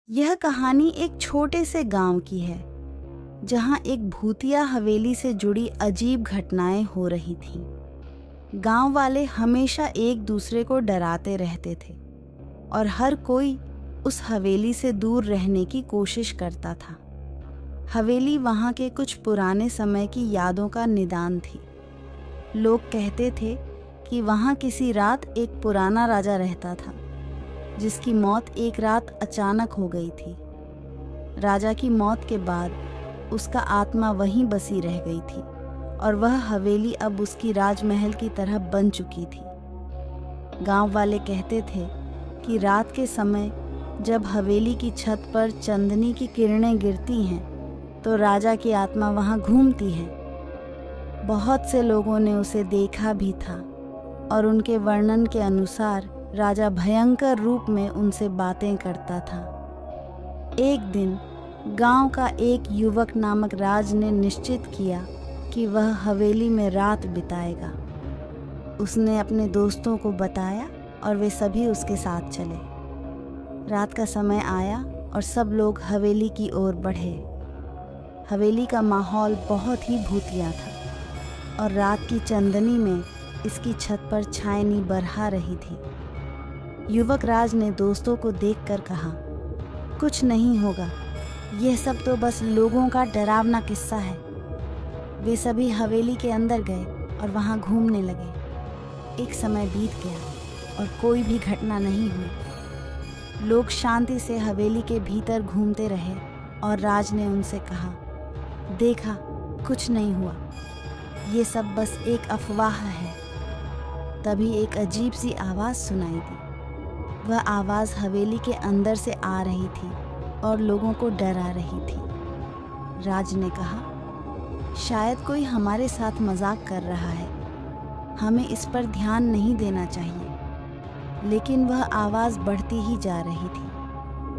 यह कहानी एक छोटे से गांव की है जहां एक भूतिया हवेली से जुड़ी अजीब घटनाएं हो रही थीं। गांव वाले हमेशा एक दूसरे को डराते रहते थे और हर कोई उस हवेली से दूर रहने की कोशिश करता था। हवेली वहां के कुछ पुराने समय की यादों का निदान थी। लोग कहते थे कि वहां किसी रात एक पुराना राजा रहता था जिसकी मौत एक रात अचानक हो गई थी। राजा की मौत के बाद उसका आत्मा वहीं बसी रह गई थी और वह हवेली अब उसकी राजमहल की तरह बन चुकी थी। गांव वाले कहते थे कि रात के समय जब हवेली की छत पर चांदनी की किरणें गिरती हैं तो राजा की आत्मा वहां घूमती है। बहुत से लोगों ने उसे देखा भी था और उनके वर्णन के अनुसार राजा भयंकर रूप में उनसे बातें करता था। एक दिन गांव का एक युवक नामक राज ने निश्चित किया कि वह हवेली में रात बिताएगा। उसने अपने दोस्तों को बताया और वे सभी उसके साथ चले। रात का समय आया और सब लोग हवेली की ओर बढ़े। हवेली का माहौल बहुत ही भूतिया था और रात की चांदनी में इसकी छत पर छायनी बरहा रही थी। युवक राज ने दोस्तों को देखकर कहा, कुछ नहीं होगा, यह सब तो बस लोगों का डरावना किस्सा है। वे सभी हवेली के अंदर गए और वहां घूमने लगे। एक समय बीत गया और कोई भी घटना नहीं हुई। लोग शांति से हवेली के भीतर घूमते रहे और राज ने उनसे कहा, देखा, कुछ नहीं हुआ, ये सब बस एक अफवाह है। तभी एक अजीब सी आवाज़ सुनाई दी। वह आवाज़ हवेली के अंदर से आ रही थी और लोगों को डरा रही थी। राज ने कहा, शायद कोई हमारे साथ मजाक कर रहा है, हमें इस पर ध्यान नहीं देना चाहिए। लेकिन वह आवाज़ बढ़ती ही जा रही थी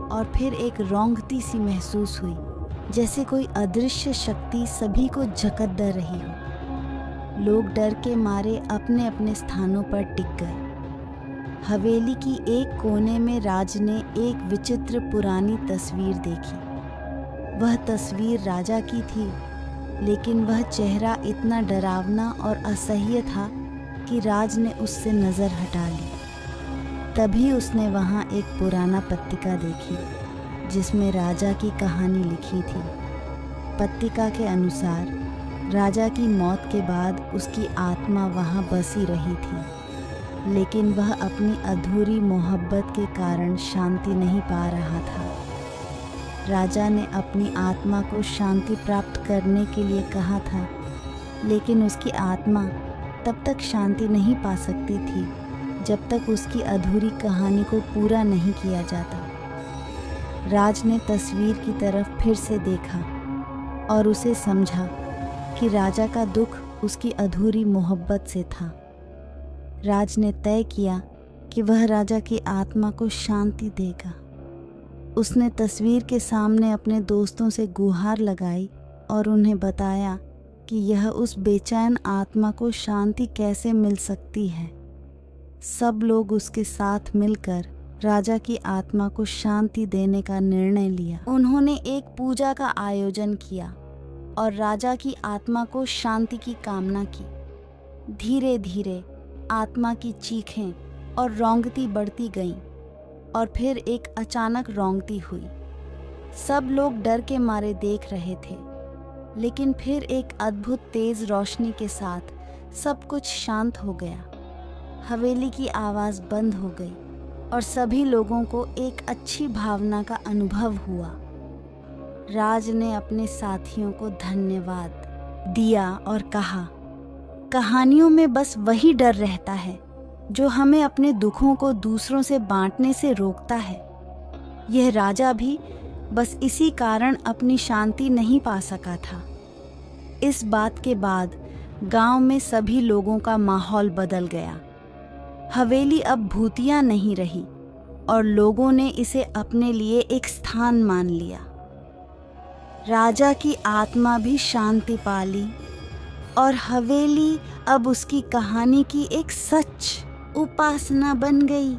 और फिर एक रौंदती सी महसूस हुई, जैसे कोई अदृश्य शक्ति सभी को जकड़ रही हो। लोग डर के मारे अपने अपने स्थानों पर टिक गए। हवेली की एक कोने में राज ने एक विचित्र पुरानी तस्वीर देखी। वह तस्वीर राजा की थी, लेकिन वह चेहरा इतना डरावना और असह्य था कि राज ने उससे नज़र हटा ली। तभी उसने वहाँ एक पुराना पत्रिका देखी जिसमें राजा की कहानी लिखी थी। पत्रिका के अनुसार राजा की मौत के बाद उसकी आत्मा वहाँ बसी रही थी, लेकिन वह अपनी अधूरी मोहब्बत के कारण शांति नहीं पा रहा था। राजा ने अपनी आत्मा को शांति प्राप्त करने के लिए कहा था, लेकिन उसकी आत्मा तब तक शांति नहीं पा सकती थी जब तक उसकी अधूरी कहानी को पूरा नहीं किया जाता। राज ने तस्वीर की तरफ फिर से देखा और उसे समझा कि राजा का दुख उसकी अधूरी मोहब्बत से था। राज ने तय किया कि वह राजा की आत्मा को शांति देगा। उसने तस्वीर के सामने अपने दोस्तों से गुहार लगाई और उन्हें बताया कि यह उस बेचैन आत्मा को शांति कैसे मिल सकती है। सब लोग उसके साथ मिलकर राजा की आत्मा को शांति देने का निर्णय लिया। उन्होंने एक पूजा का आयोजन किया और राजा की आत्मा को शांति की कामना की। धीरे धीरे आत्मा की चीखें और रौंदती बढ़ती गईं और फिर एक अचानक रौंदती हुई। सब लोग डर के मारे देख रहे थे, लेकिन फिर एक अद्भुत तेज रोशनी के साथ सब कुछ शांत हो गया। हवेली की आवाज़ बंद हो गई और सभी लोगों को एक अच्छी भावना का अनुभव हुआ। राज ने अपने साथियों को धन्यवाद दिया और कहा, कहानियों में बस वही डर रहता है जो हमें अपने दुखों को दूसरों से बांटने से रोकता है। यह राजा भी बस इसी कारण अपनी शांति नहीं पा सका था। इस बात के बाद गांव में सभी लोगों का माहौल बदल गया। हवेली अब भूतिया नहीं रही और लोगों ने इसे अपने लिए एक स्थान मान लिया। राजा की आत्मा भी शांति पा ली और हवेली अब उसकी कहानी की एक सच उपासना बन गई।